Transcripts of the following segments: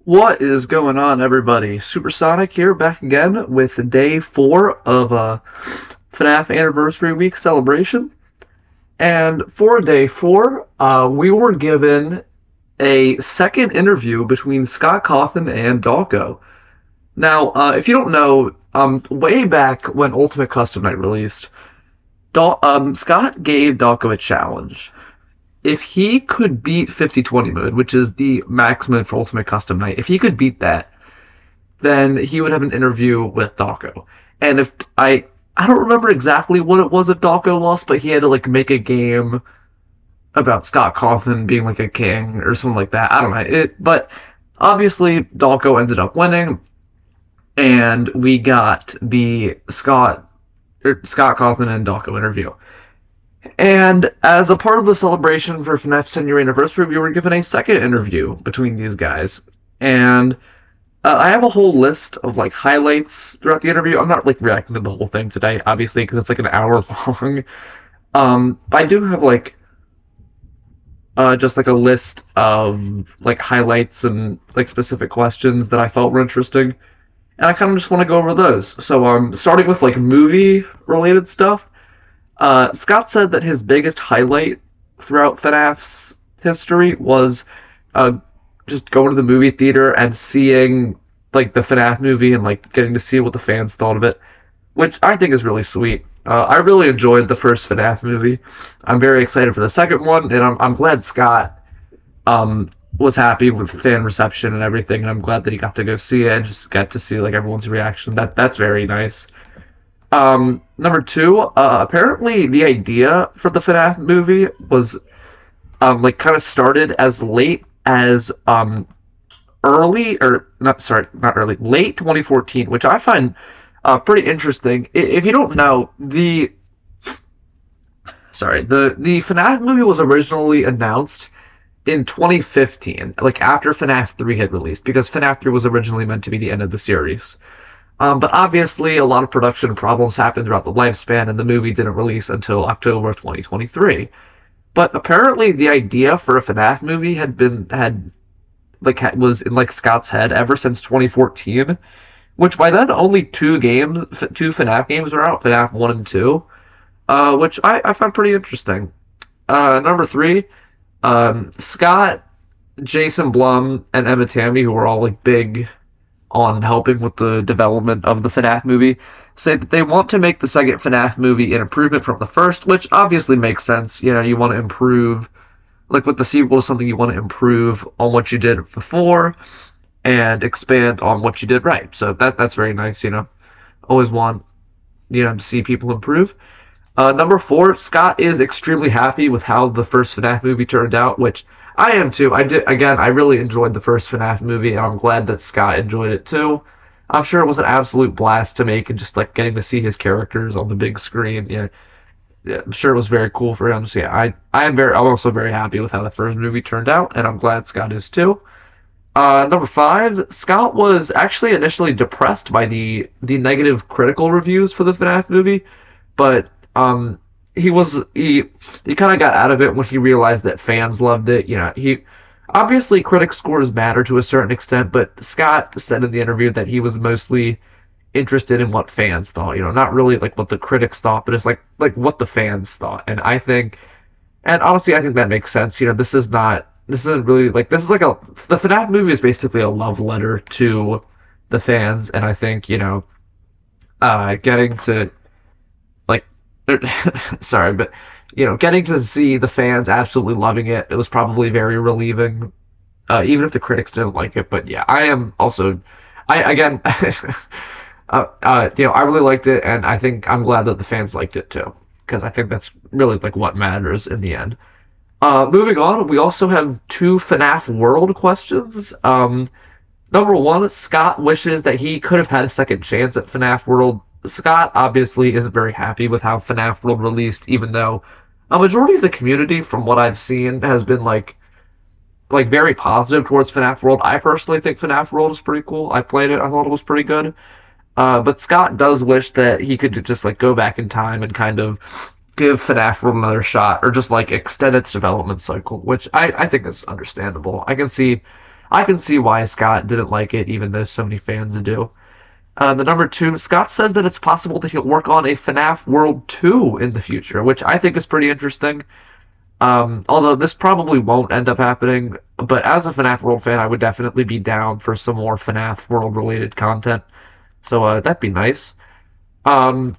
What is going on, everybody? Supersonic here, back again with day 4 of FNaF Anniversary Week celebration. And for day 4, we were given a second interview between Scott Cawthon and Dawko. Now, if you don't know, way back when Ultimate Custom Night released, Scott gave Dawko a challenge. If he could beat 50-20 mode, which is the maximum for Ultimate Custom Night, if he could beat that, then he would have an interview with Dawko. And if I don't remember exactly what it was if Dawko lost, but he had to make a game about Scott Cawthon being like a king or something like that. I don't know. But obviously Dawko ended up winning, and we got the Scott Cawthon and Dawko interview. And as a part of the celebration for FNAF's 10-year anniversary, we were given a second interview between these guys. And I have a whole list of highlights throughout the interview. I'm not reacting to the whole thing today, obviously, because it's an hour long. I do have just a list of highlights and specific questions that I felt were interesting, and I kind of just want to go over those. So starting with movie related stuff. Scott said that his biggest highlight throughout FNAF's history was just going to the movie theater and seeing the FNAF movie and getting to see what the fans thought of it, which I think is really sweet. I really enjoyed the first FNAF movie. I'm very excited for the second one, and I'm glad Scott was happy with fan reception and everything, and I'm glad that he got to go see it and just get to see everyone's reaction. That's very nice. Number 2, apparently the idea for the FNAF movie was kind of started as late as late 2014, which I find pretty interesting. If you don't know, the FNAF movie was originally announced in 2015, after FNAF 3 had released, because FNAF 3 was originally meant to be the end of the series. But obviously, a lot of production problems happened throughout the lifespan, and the movie didn't release until October of 2023. But apparently, the idea for a FNAF movie was in Scott's head ever since 2014, which by then only two FNAF games were out, FNAF 1 and 2, which I find pretty interesting. Number 3, Scott, Jason Blum, and Emma Tammy, who were all big on helping with the development of the FNAF movie, say that they want to make the second FNAF movie an improvement from the first, which obviously makes sense. You want to improve, with the sequel, something you want to improve on what you did before and expand on what you did right. So that's very nice. Always want to see people improve. Number 4, Scott is extremely happy with how the first FNAF movie turned out, which I am too. I really enjoyed the first FNAF movie, and I'm glad that Scott enjoyed it too. I'm sure it was an absolute blast to make, and just getting to see his characters on the big screen. Yeah, I'm sure it was very cool for him. So yeah, I'm also very happy with how the first movie turned out, and I'm glad Scott is too. Number 5, Scott was actually initially depressed by the negative critical reviews for the FNAF movie, but he kind of got out of it when he realized that fans loved it. He obviously, critic scores matter to a certain extent, but Scott said in the interview that he was mostly interested in what fans thought. Not really what the critics thought, but it's what the fans thought. And honestly, I think that makes sense. This isn't really the FNAF movie is basically a love letter to the fans, and I think getting to sorry, but getting to see the fans absolutely loving it was probably very relieving, even if the critics didn't like it. But yeah, I am also, I really liked it, and I think I'm glad that the fans liked it too, because I think that's really what matters in the end. Moving on, we also have 2 FNAF World questions. Number 1, Scott wishes that he could have had a second chance at FNAF World. Scott obviously isn't very happy with how FNAF World released, even though a majority of the community, from what I've seen, has been very positive towards FNAF World. I personally think FNAF World is pretty cool. I played it. I thought it was pretty good. But Scott does wish that he could just go back in time and kind of give FNAF World another shot, or just extend its development cycle, which I think is understandable. I can see I can see why Scott didn't like it, even though so many fans do. The number two, Scott says that it's possible that he'll work on a FNaF World 2 in the future, which I think is pretty interesting. Although this probably won't end up happening, but as a FNaF World fan, I would definitely be down for some more FNaF World related content. So that'd be nice. Um,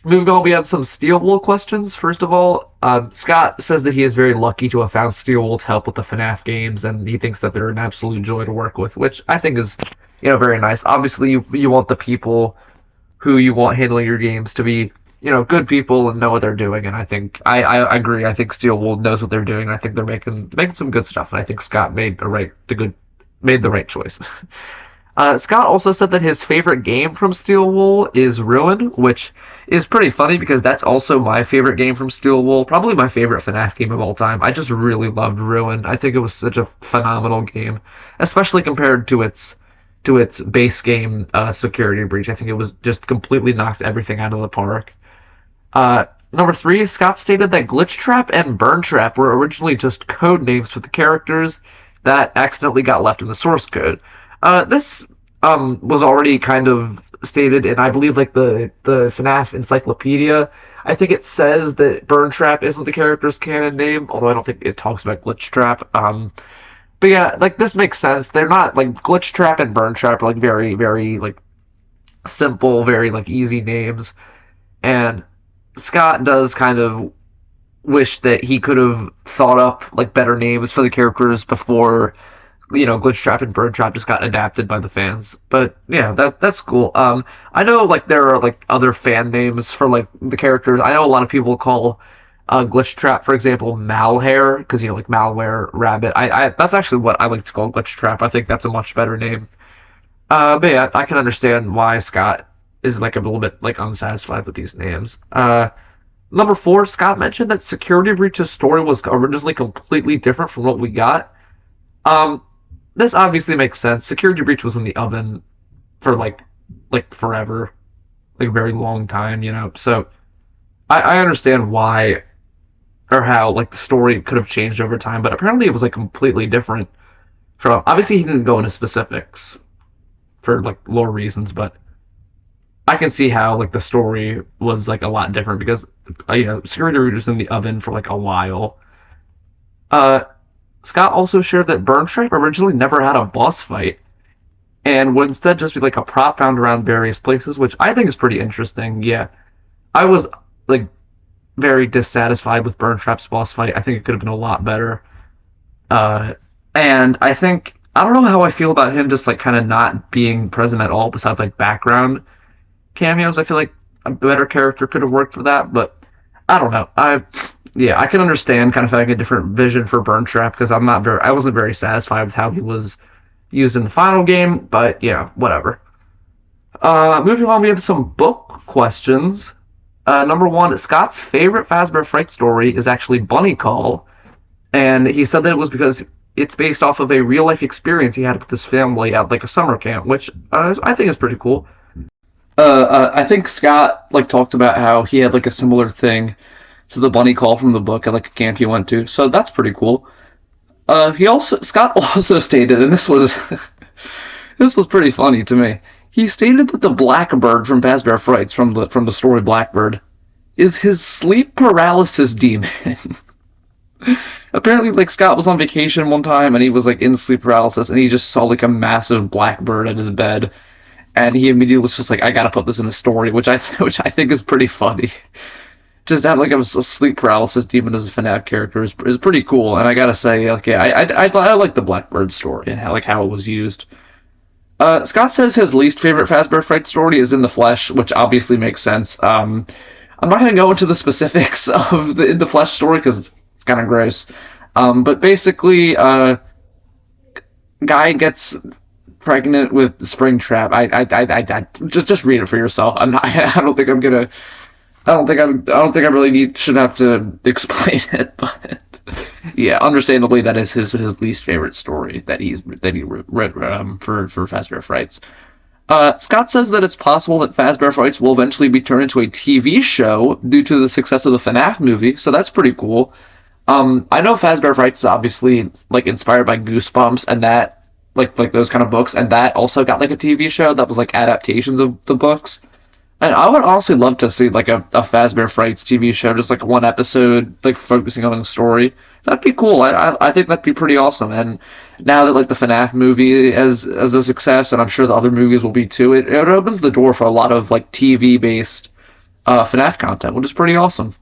Moving on, we have some Steel Wool questions. First of all, Scott says that he is very lucky to have found Steel Wool to help with the FNaF games, and he thinks that they're an absolute joy to work with, which I think is, very nice. Obviously, you want the people who you want handling your games to be, good people and know what they're doing. And I think I agree. I think Steel Wool knows what they're doing. And I think they're making some good stuff. And I think Scott made the right choice. Scott also said that his favorite game from Steel Wool is Ruin, which is pretty funny because that's also my favorite game from Steel Wool. Probably my favorite FNaF game of all time. I just really loved Ruin. I think it was such a phenomenal game, especially compared to its base game, Security Breach. I think it was just completely knocked everything out of the park. Number three, Scott stated that Glitch Trap and Burn Trap were originally just code names for the characters that accidentally got left in the source code. This was already kind of stated in, I believe, like the FNaF Encyclopedia. I think it says that Burn Trap isn't the character's canon name, although I don't think it talks about Glitch Trap. But yeah, like this makes sense. They're not like Glitch Trap and Burn Trap are like very, very like simple, very like easy names. And Scott does kind of wish that he could have thought up like better names for the characters before, Glitch Trap and Burn Trap just got adapted by the fans. But yeah, that's cool. I know like there are like other fan names for like the characters. I know a lot of people call Glitch Trap, for example, Malhair, because like malware rabbit. I that's actually what I like to call Glitch Trap. I think that's a much better name. But yeah, I can understand why Scott is like a little bit like unsatisfied with these names. Number four, Scott mentioned that Security Breach's story was originally completely different from what we got. This obviously makes sense. Security Breach was in the oven for like forever, like a very long time, So I understand why or how like the story could have changed over time, but apparently it was like completely different. From obviously he didn't go into specifics for like lore reasons, but I can see how like the story was like a lot different because Security Breach was in the oven for like a while. Scott also shared that Burn Trap originally never had a boss fight and would instead just be like a prop found around various places, which I think is pretty interesting. Yeah, I was like very dissatisfied with Burn Trap's boss fight. I think it could have been a lot better. And I don't know how I feel about him just like kind of not being present at all besides like background cameos. I feel like a better character could have worked for that, but I don't know. I can understand kind of having a different vision for Burn Trap because I wasn't very satisfied with how he was used in the final game, but yeah, whatever. Moving on, we have some book questions. Number one, Scott's favorite Fazbear Fright story is actually Bunny Call, and he said that it was because it's based off of a real life experience he had with his family at like a summer camp, which I think is pretty cool. I think Scott like talked about how he had like a similar thing to the Bunny Call from the book at like a camp he went to, so that's pretty cool. Scott also stated, and this was this was pretty funny to me. He stated that the Blackbird from Fazbear Frights from the story Blackbird is his sleep paralysis demon. Apparently, like Scott was on vacation one time and he was like in sleep paralysis and he just saw like a massive blackbird at his bed, and he immediately was just like, I gotta put this in a story, which I think is pretty funny. Just to have like a sleep paralysis demon as a FNaF character is pretty cool, and I gotta say, okay, I like the Blackbird story and how it was used. Scott says his least favorite Fazbear Fright story is In the Flesh, which obviously makes sense. I'm not going to go into the specifics of the In the Flesh story because it's kind of gross. But basically, guy gets pregnant with the Springtrap. I just read it for yourself. I don't think I really should have to explain it, but yeah, understandably, that is his least favorite story that he read for Fazbear Frights. Scott says that it's possible that Fazbear Frights will eventually be turned into a TV show due to the success of the FNaF movie, so that's pretty cool. I know Fazbear Frights is obviously like inspired by Goosebumps, and that like those kind of books, and that also got like a TV show that was like adaptations of the books. And I would honestly love to see like a Fazbear Frights TV show, just like one episode, like focusing on a story. That'd be cool. I think that'd be pretty awesome. And now that like the FNaF movie is a success, and I'm sure the other movies will be too, it opens the door for a lot of like TV based FNaF content, which is pretty awesome.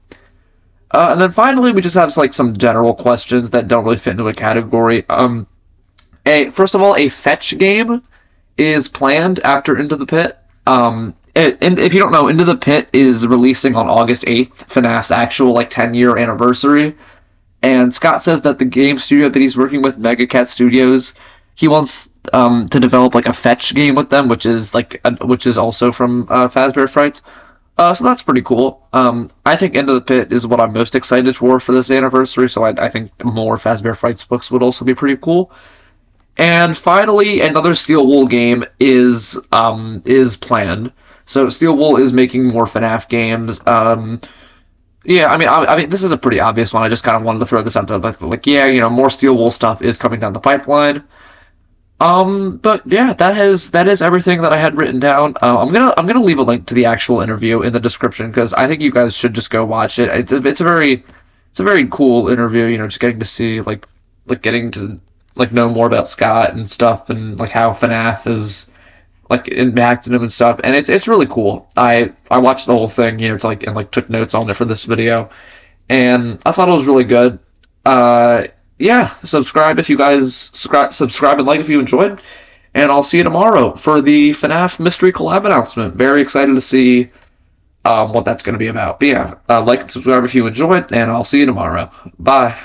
And then finally, we just have like some general questions that don't really fit into a category. First of all, a fetch game is planned after Into the Pit. And if you don't know, Into the Pit is releasing on August 8th, FNAF's actual like 10-year anniversary. And Scott says that the game studio that he's working with, Mega Cat Studios, he wants to develop like a fetch game with them, which is also from Fazbear Frights. So that's pretty cool. I think Into the Pit is what I'm most excited for this anniversary. So I think more Fazbear Frights books would also be pretty cool. And finally, another Steel Wool game is planned. So Steel Wool is making more FNAF games. Yeah, I mean, this is a pretty obvious one. I just kind of wanted to throw this out there, like, yeah, you know, more Steel Wool stuff is coming down the pipeline. But yeah, that is everything that I had written down. I'm gonna leave a link to the actual interview in the description because I think you guys should just go watch it. It's a very cool interview. You know, just getting to see getting to like know more about Scott and stuff, and like how FNAF is like impacted him and stuff, and it's really cool. I watched the whole thing, you know, took notes on it for this video, and I thought it was really good. Yeah, subscribe if you guys subscribe and like if you enjoyed, and I'll see you tomorrow for the FNAF mystery collab announcement. Very excited to see what that's going to be about. But yeah, like and subscribe if you enjoyed, and I'll see you tomorrow. Bye.